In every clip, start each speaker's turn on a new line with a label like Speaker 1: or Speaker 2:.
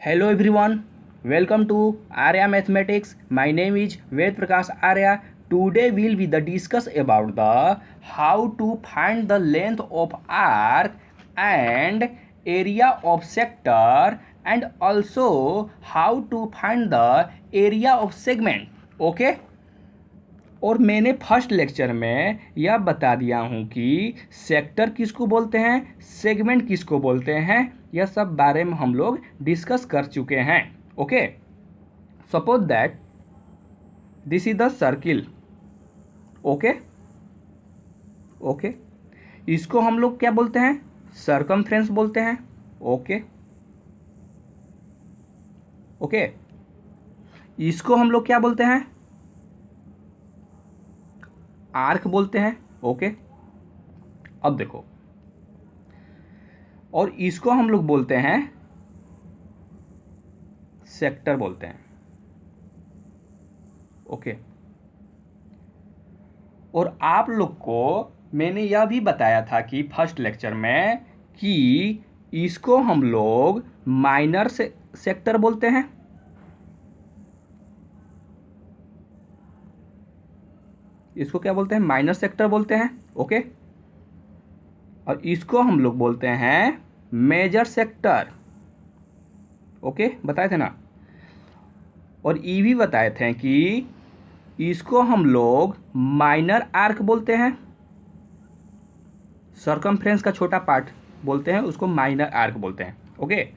Speaker 1: Hello everyone, welcome to Arya Mathematics. My name is Ved Prakash Arya. Today we'll be the discuss about the how to find the length of arc and area of sector and also how to find the area of segment. Okay? और मैंने first lecture में यह बता दिया हूँ कि sector किसको बोलते हैं, सेगमेंट किसको बोलते हैं, यह सब बारे में हम लोग डिस्कस कर चुके हैं. Okay, suppose that this is the circle. Okay okay, इसको हम लोग क्या बोलते हैं, सर्कमफ्रेंस बोलते हैं. ओके ओके, इसको हम लोग क्या बोलते हैं, आर्क बोलते हैं. ओके, अब देखो, और इसको हम लोग बोलते हैं सेक्टर बोलते हैं. ओके, और आप लोग को मैंने यह भी बताया था कि फर्स्ट लेक्चर में कि इसको हम लोग माइनर सेक्टर बोलते हैं. इसको क्या बोलते हैं, माइनर सेक्टर बोलते हैं. ओके, और इसको हम लोग बोलते हैं मेजर सेक्टर. ओके, बताए थे ना. और ये भी बताए थे कि इसको हम लोग माइनर आर्क बोलते हैं. सर्कमफ्रेंस का छोटा पार्ट बोलते हैं, उसको माइनर आर्क बोलते हैं. ओके,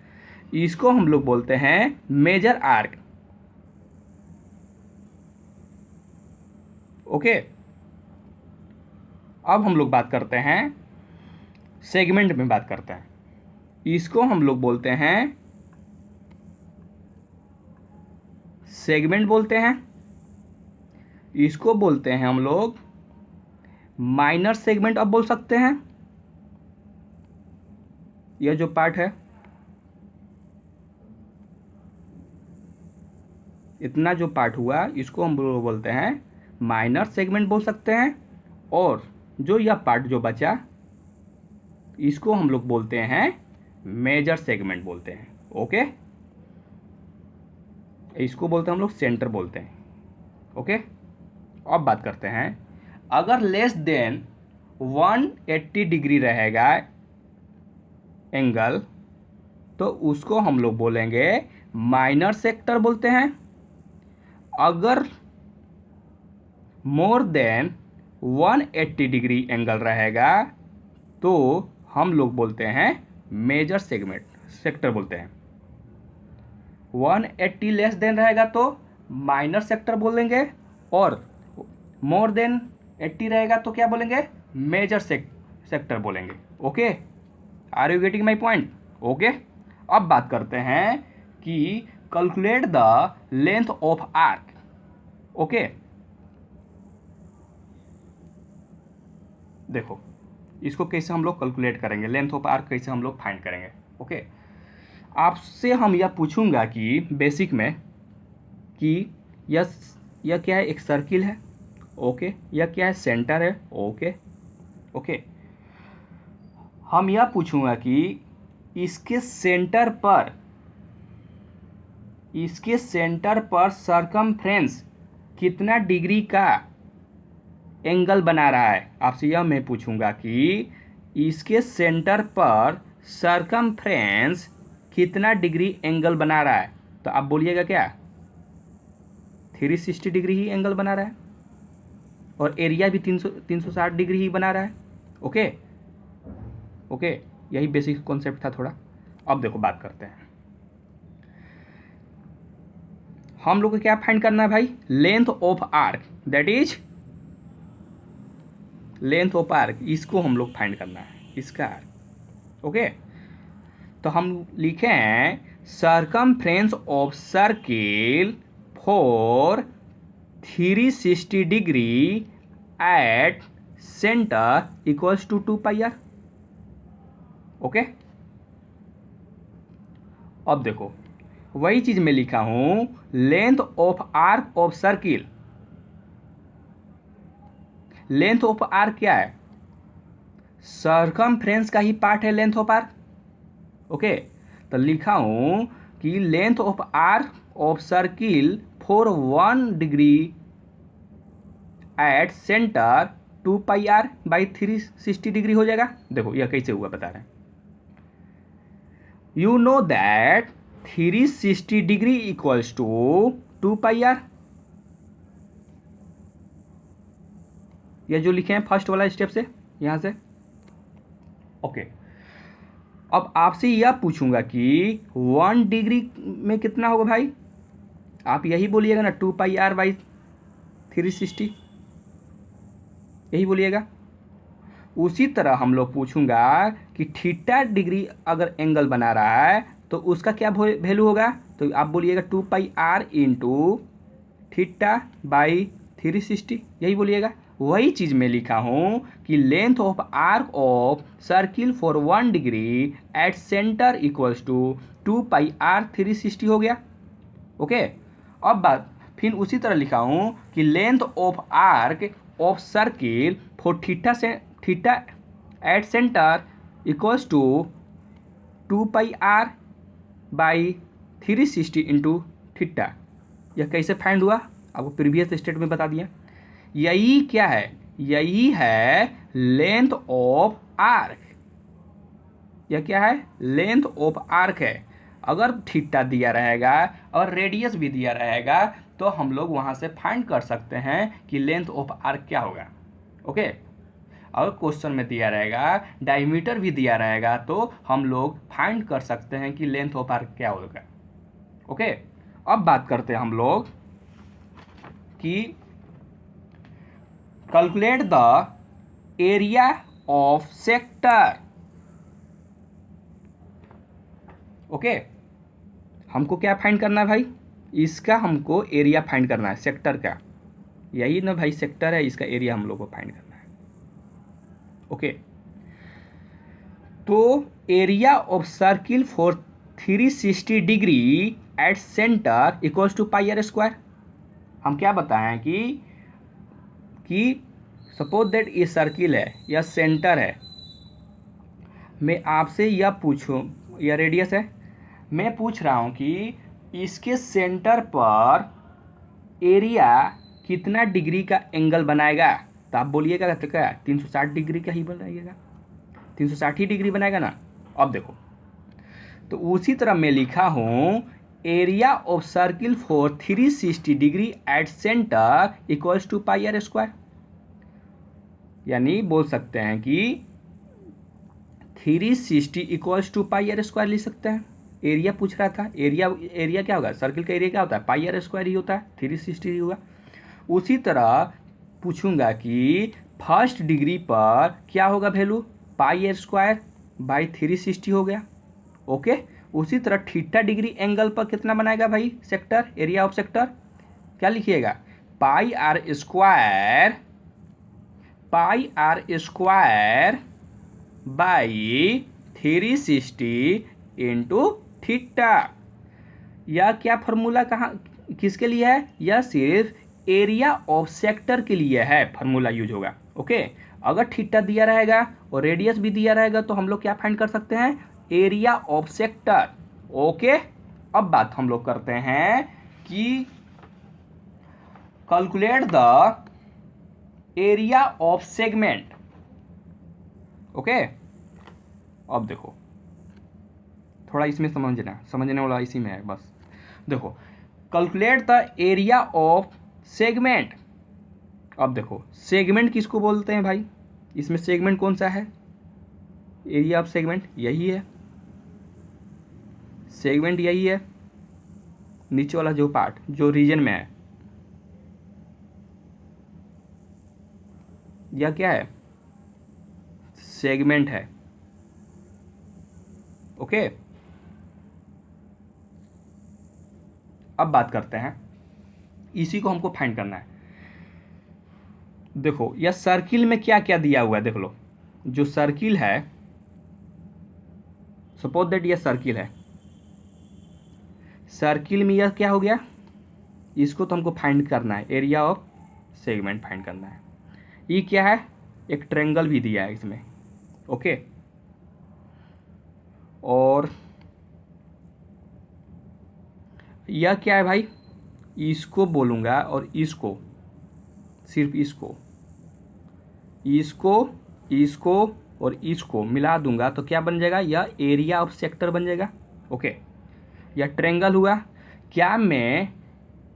Speaker 1: इसको हम लोग बोलते हैं मेजर आर्क. ओके, अब हम लोग बात करते हैं सेगमेंट में बात करते हैं. इसको हम लोग बोलते हैं सेगमेंट बोलते हैं. इसको बोलते हैं हम लोग माइनर सेगमेंट. अब बोल सकते हैं यह जो पार्ट है, इतना जो पार्ट हुआ, इसको हम लोग बोलते हैं माइनर सेगमेंट बोल सकते हैं. और जो यह पार्ट जो बचा, इसको हम लोग बोलते हैं मेजर सेगमेंट बोलते हैं. ओके, इसको बोलते हैं हम लोग सेंटर बोलते हैं. ओके, अब बात करते हैं, अगर लेस देन 180 डिग्री रहेगा एंगल, तो उसको हम लोग बोलेंगे माइनर सेक्टर बोलते हैं. अगर मोर देन 180 डिग्री एंगल रहेगा तो हम लोग बोलते हैं मेजर सेगमेंट सेक्टर बोलते हैं. 180 लेस देन रहेगा तो माइनर सेक्टर बोलेंगे, और मोर देन 80 रहेगा तो क्या बोलेंगे, मेजर सेक्टर बोलेंगे. Okay, are you getting my point. Okay, अब बात करते हैं कि calculate the length of arc. Okay, देखो इसको कैसे हम लोग कैलकुलेट करेंगे, लेंथ ऑफ आर्क कैसे हम लोग फाइंड करेंगे. ओके, आपसे हम यह पूछूंगा कि बेसिक में कि यह क्या है, एक सर्किल है. ओके, यह क्या है, सेंटर है. ओके ओके, हम यह पूछूंगा कि इसके सेंटर पर सर्कमफ्रेंस कितना डिग्री का एंगल बना रहा है. आपसे यह मैं पूछूंगा कि इसके सेंटर पर सर्कमफ्रेंस कितना डिग्री एंगल बना रहा है. तो आप बोलिएगा क्या, 360 डिग्री ही एंगल बना रहा है, और एरिया भी 360 डिग्री ही बना रहा है. ओके ओके, यही बेसिक कॉन्सेप्ट था थोड़ा. अब देखो बात करते हैं, हम लोग को क्या फाइंड करना है भाई, length of arc. That is length of arc, इसको हम लोग फाइंड करना है, इसका आर्क. ओके, तो हम लिखे हैं circumference of circle for 360 degree at centre equals to 2 pi r. Okay, अब देखो वही चीज में लिखा हूं, length of arc of circle. Length of arc क्या है, सर्कमफ्रेंस का ही पार्ट है लेंथ ऑफ आर्क. ओके, तो लिखा हूं कि length of arc of circle for 1 degree at centre 2πr/360 degree हो जाएगा। देखो यह कैसे हुआ बता रहे हैं। You know that 360 degree equals to 2πr। यह जो लिखे हैं फर्स्ट वाला स्टेप से यहां से। ओके, अब आपसे यह पूछूंगा कि 1 डिग्री में कितना होगा भाई, आप यही बोलिएगा ना 2πr/360, यही बोलिएगा। उसी तरह हम लोग पूछूंगा कि थीटा डिग्री अगर एंगल बना रहा है तो उसका क्या वैल्यू होगा, तो आप बोलिएगा 2πr इंटू θ/360, यही बोलिएगा। वही चीज़ मैं लिखा हूँ कि length of arc of circle for 1 degree at centre equals to 2πr/360 हो गया। ओके, अब बात फिर उसी तरह लिखा हूँ कि length of arc of circle for theta at centre equals to 2πr/360 into theta. यह कैसे फाइंड हुआ आपको प्रीवियस स्टेट में बता दिया। यही क्या है, यही है लेंथ ऑफ आर्क। यह क्या है, लेंथ ऑफ आर्क है। अगर थीटा दिया रहेगा और रेडियस भी दिया रहेगा तो हम लोग वहां से फाइंड कर सकते हैं कि लेंथ ऑफ आर्क क्या होगा। ओके, अगर क्वेश्चन में दिया रहेगा, डायमीटर भी दिया रहेगा तो हम लोग फाइंड कर सकते हैं कि लेंथ ऑफ आर्क क्या होगा। ओके, अब बात करते हैं हम लोग कि calculate the area of sector. Okay, हमको क्या फाइंड करना है भाई, इसका हमको एरिया फाइंड करना है सेक्टर का। यही ना भाई सेक्टर है, इसका एरिया हम लोग को फाइंड करना है। ओके, तो area of circle for 360 degree at centre equals to πr²। हम क्या बताएं कि सपोज दैट ये सर्किल है, यह सेंटर है। मैं आपसे यह पूछूं, यह रेडियस है, मैं पूछ रहा हूं कि इसके सेंटर पर एरिया कितना डिग्री का एंगल बनाएगा, तो आप बोलिएगा तो क्या 360 डिग्री का ही बनाइएगा, 360 डिग्री बनाएगा ना। अब देखो, तो उसी तरह मैं लिखा हूं area of circle for 360 degree at centre equals to πr²। यानी बोल सकते हैं कि 360 इक्वल्स टू πr² लिख सकते हैं। एरिया पूछ रहा था, एरिया क्या होगा, सर्किल का एरिया क्या होता है, πr² ही होता है, 360 ही होगा। उसी तरह पूछूंगा कि फर्स्ट डिग्री पर क्या होगा वैल्यू, πr²/360 हो गया। ओके, उसी तरह थीटा डिग्री एंगल पर कितना बनाएगा भाई सेक्टर, एरिया ऑफ सेक्टर, क्या लिखिएगा, πr²/360 इंटू थीटा। यह क्या फॉर्मूला कहाँ किसके लिए है, यह सिर्फ एरिया ऑफ सेक्टर के लिए है, फॉर्मूला यूज होगा। ओके, अगर थीटा दिया रहेगा और रेडियस भी दिया रहेगा तो हम लोग क्या फाइंड कर सकते हैं, एरिया ऑफ सेक्टर। ओके, अब बात हम लोग करते हैं कि calculate the area of segment. Okay, अब देखो थोड़ा इसमें समझने वाला इसी में है बस। देखो, calculate the area of segment. अब देखो सेगमेंट किसको बोलते हैं भाई, इसमें सेगमेंट कौन सा है, एरिया ऑफ सेगमेंट यही है, सेगमेंट यही है, नीचे वाला जो पार्ट जो रीजन में है, यह क्या है, सेगमेंट है। ओके, अब बात करते हैं, इसी को हमको फाइंड करना है। देखो यह सर्किल में क्या क्या दिया हुआ है, देख लो, जो सर्किल है, सपोज दैट यह सर्किल है, सर्किल में यह क्या हो गया, इसको तो हमको फाइंड करना है, एरिया ऑफ सेगमेंट फाइंड करना है। ये क्या है, एक ट्रायंगल भी दिया है इसमें। ओके, और यह क्या है भाई, इसको बोलूँगा और इसको, सिर्फ इसको इसको इसको और इसको मिला दूंगा तो क्या बन जाएगा, यह एरिया ऑफ सेक्टर बन जाएगा। ओके, यह ट्रेंगल हुआ। क्या मैं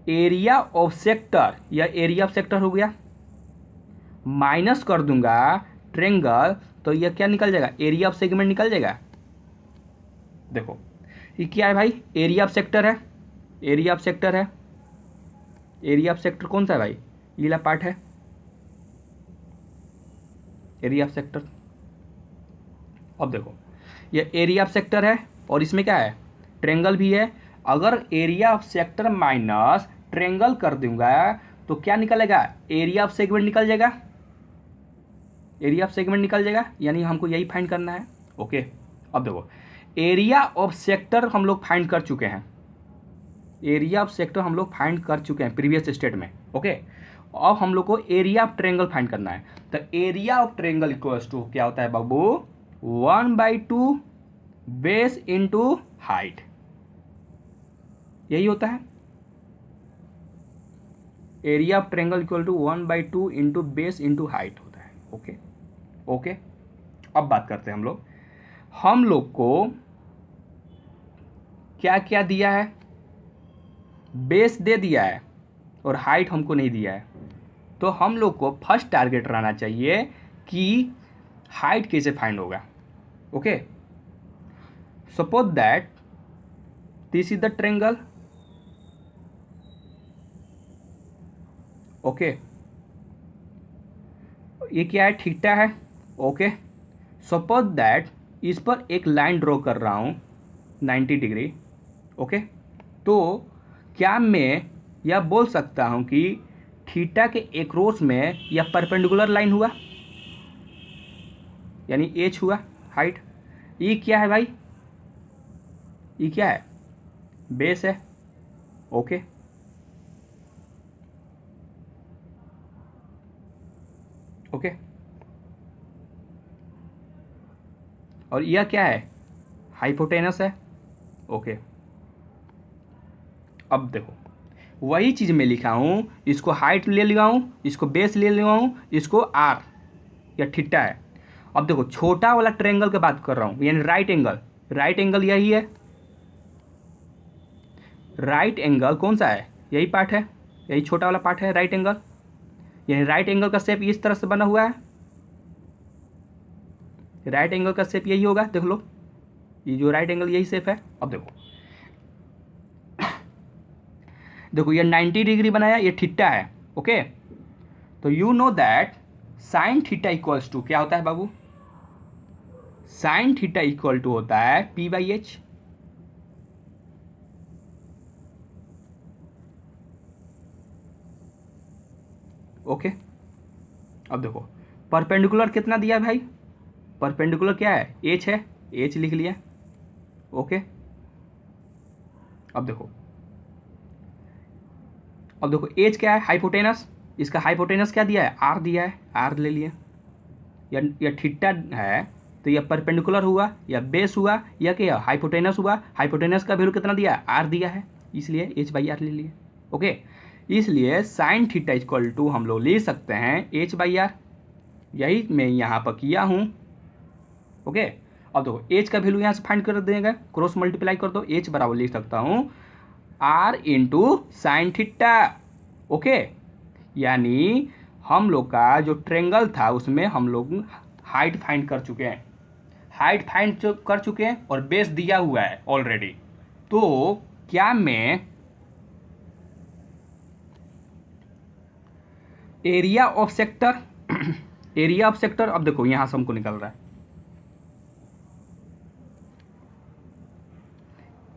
Speaker 1: एरिया ऑफ सेक्टर, यह एरिया ऑफ सेक्टर हो गया, माइनस कर दूंगा ट्रेंगल तो यह क्या निकल जाएगा, एरिया ऑफ सेगमेंट निकल जाएगा। देखो ये क्या है भाई, एरिया ऑफ सेक्टर है, एरिया ऑफ सेक्टर है, एरिया ऑफ सेक्टर कौन सा है भाई, ये वाला पार्ट है एरिया ऑफ सेक्टर। अब देखो ये एरिया ऑफ सेक्टर है और इसमें क्या है, ट्रेंगल भी है। अगर area of sector minus triangle कर दूंगा तो क्या निकलेगा, एरिया ऑफ सेगमेंट निकल जाएगा, एरिया ऑफ सेगमेंट निकल जाएगा, यानी हमको यही फाइंड करना है। ओके, अब देखो एरिया ऑफ सेक्टर हम लोग फाइंड कर चुके हैं, एरिया ऑफ सेक्टर हम लोग फाइंड कर चुके हैं प्रीवियस स्टेट में। ओके, अब हम लोग को एरिया ऑफ ट्रेंगल फाइंड करना है। तो area of triangle equals to क्या होता है बाबू, 1/2 बेस इंटू हाइट, यही होता है। Area of triangle equal to 1/2 into base into height होता है। ओके ओके, अब बात करते हैं हम लोग को क्या क्या दिया है, बेस दे दिया है और हाइट हमको नहीं दिया है। तो हम लोग को फर्स्ट टारगेट रहना चाहिए कि हाइट कैसे फाइंड होगा। Okay, suppose that this is the triangle. Okay, ये क्या है, थीटा है। ओके, सपोज दैट इस पर एक लाइन ड्रॉ कर रहा हूं 90 डिग्री। ओके, तो क्या मैं यह बोल सकता हूं कि थीटा के एक्रॉस में यह परपेंडिकुलर लाइन हुआ, यानी एच हुआ हाइट। ये क्या है भाई, ये क्या है, बेस है। ओके, ओके, और यह क्या है, हाइपोटेनस है। ओके, अब देखो वही चीज मैं लिखा हूं, इसको हाइट ले लिया हूं, इसको बेस ले लिया हूं, इसको आर या थीटा है। अब देखो छोटा वाला ट्रायंगल की बात कर रहा हूं, यानी राइट एंगल, राइट एंगल यही है, राइट एंगल कौन सा है, यही पार्ट है, यही छोटा वाला पार्ट है राइट एंगल। यानी राइट एंगल का शेप इस तरह से बना हुआ है, राइट एंगल का शेप यही होगा, देख लो ये जो राइट एंगल यही शेप है। अब देखो देखो ये 90 डिग्री बनाया, ये थीटा है। ओके, तो you know that sine theta equals to क्या होता है बाबू, साइन थीटा इक्वल टू होता है P/H। ओके, अब देखो परपेंडिकुलर कितना दिया है भाई, परपेंडिकुलर क्या है, H है, H लिख लिया। ओके, अब देखो H क्या है, हाइपोटेनस, इसका हाइपोटेनस क्या दिया है, R दिया है, R ले लिए। या थीटा है तो यह परपेंडिकुलर हुआ, या बेस हुआ, या क्या हाइपोटेनस हुआ, हाइपोटेनस का वैल्यू कितना दिया है, R दिया है, इसलिए H/R ले लिए। ओके, इसलिए साइन थीटा इक्वल टू हम लोग ले सकते हैं H/R, यही मैं यहाँ पर किया हूँ। ओके, अब देखो H का वैल्यू यहाँ से फाइंड कर देगा, क्रॉस मल्टीप्लाई कर दो, H बराबर लिख सकता हूँ R into sine theta. Okay, यानी हम लोग का जो ट्रेंगल था उसमें हम लोग हाइट फाइंड कर चुके हैं, हाइट फाइंड कर चुके हैं और बेस दिया हुआ है ऑलरेडी। तो क्या मैं area of sector area of sector, अब देखो यहां से हमको निकल रहा है,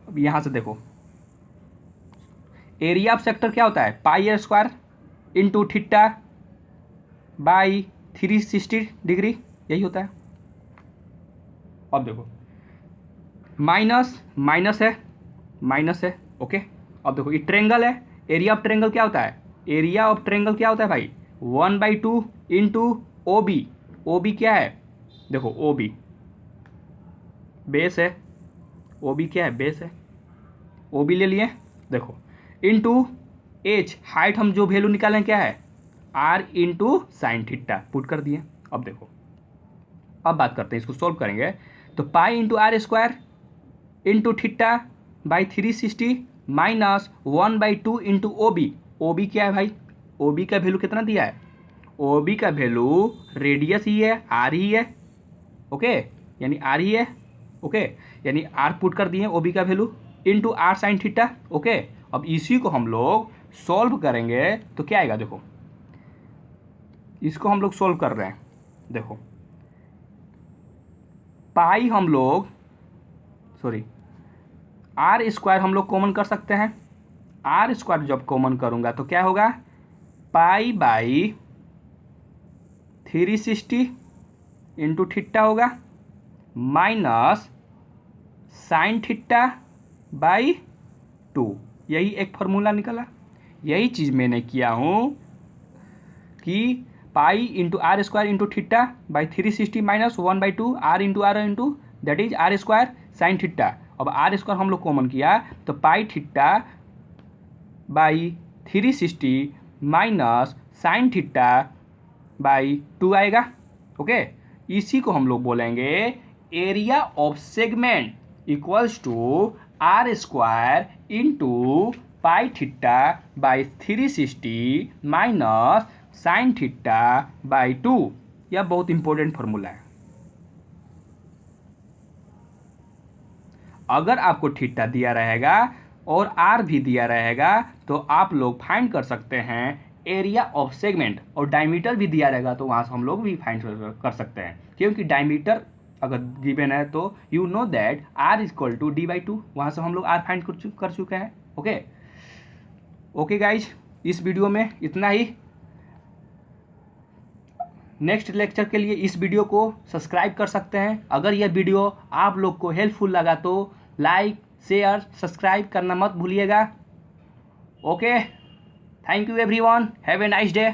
Speaker 1: अब यहां से देखो एरिया ऑफ सेक्टर क्या होता है, πr² into theta by 360 degree, यही होता है। अब देखो माइनस माइनस है, माइनस है। ओके, अब देखो ये ट्रेंगल है, एरिया ऑफ ट्रेंगल क्या होता है, एरिया ऑफ ट्रेंगल क्या होता है भाई, 1/2 इंटू OB, OB क्या है, देखो OB बेस है, OB क्या है, बेस है, OB ले लिए। देखो इंटू एच, हाइट हम जो वैल्यू निकालें क्या है r into sine theta, put कर दिए। अब देखो अब बात करते हैं, इसको सॉल्व करेंगे तो pi into r square into theta by 360 minus 1/2 into O B. O B क्या है भाई, ओ बी का वैल्यू कितना दिया है, ओ बी का वैल्यू रेडियस ही है, आर ही है, ओके यानी आर ही है, ओके यानी आर पुट कर दिए ओ बी का value into r sine theta, okay. अब इसी को हम लोग सॉल्व करेंगे तो क्या आएगा, देखो इसको हम लोग सॉल्व कर रहे हैं, देखो पाई हम लोग सॉरी आर स्क्वायर हम लोग कॉमन कर सकते हैं, आर स्क्वायर जब कॉमन करूंगा तो क्या होगा पाई बाई 360 इंटू थीटा होगा माइनस साइन थीटा बाई 2, यही एक फार्मूला निकला। यही चीज़ मैंने किया हूँ कि pi into r square into theta by 360 minus 1/2 r into that is r square sine theta. अब आर स्क्वायर हम लोग कॉमन किया तो pi theta by 360 minus sine theta by 2 आएगा, ओके। इसी को हम लोग बोलेंगे area of segment equals to r square into pi theta by 360 minus sine theta by 2। यह बहुत इंपॉर्टेंट फॉर्मूला है। अगर आपको थीटा दिया रहेगा और आर भी दिया रहेगा तो आप लोग फाइंड कर सकते हैं एरिया ऑफ सेगमेंट, और डायमीटर भी दिया रहेगा तो वहां से हम लोग भी फाइंड कर सकते हैं, क्योंकि डायमीटर अगर गिवन है तो you know that r equal to d/2, वहां से हम लोग आर फाइंड कर चुके हैं, ओके। ओके गाइज, इस वीडियो में इतना ही। नेक्स्ट लेक्चर के लिए इस वीडियो को सब्सक्राइब कर सकते हैं। अगर यह वीडियो आप लोग को हेल्पफुल लगा तो लाइक शेयर सब्सक्राइब करना मत भूलिएगा, okay. Thank you everyone, have a nice day.